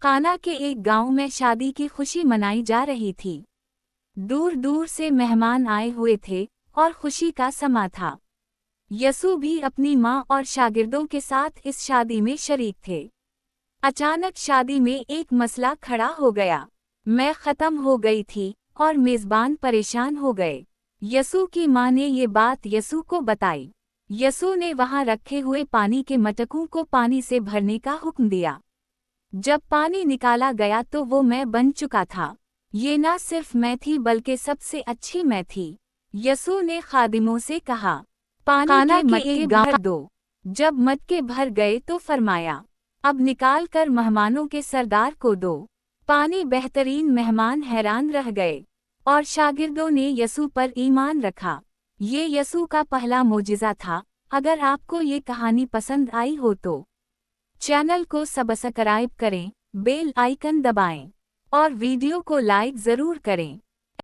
काना के एक गांव में शादी की खुशी मनाई जा रही थी। दूर दूर से मेहमान आए हुए थे और खुशी का समा था। यसू भी अपनी माँ और शागिर्दों के साथ इस शादी में शरीक थे। अचानक शादी में एक मसला खड़ा हो गया। मैं खत्म हो गई थी और मेजबान परेशान हो गए। यसू की माँ ने ये बात यसू को बताई। यसू ने वहां रखे हुए पानी के मटकों को पानी से भरने का हुक्म दिया। जब पानी निकाला गया तो वो मैं बन चुका था। ये ना सिर्फ मैं थी बल्कि सबसे अच्छी मैं थी। यसू ने खादिमों से कहा, पानी के मटके भर दो। जब मटके भर गए तो फरमाया, अब निकाल कर मेहमानों के सरदार को दो। पानी बेहतरीन। मेहमान हैरान रह गए और शागिर्दों ने यसू पर ईमान रखा। ये यसू का पहला मोजिज़ा था। अगर आपको ये कहानी पसंद आई हो तो चैनल को सब्सक्राइब करें, बेल आइकन दबाएं और वीडियो को लाइक ज़रूर करें।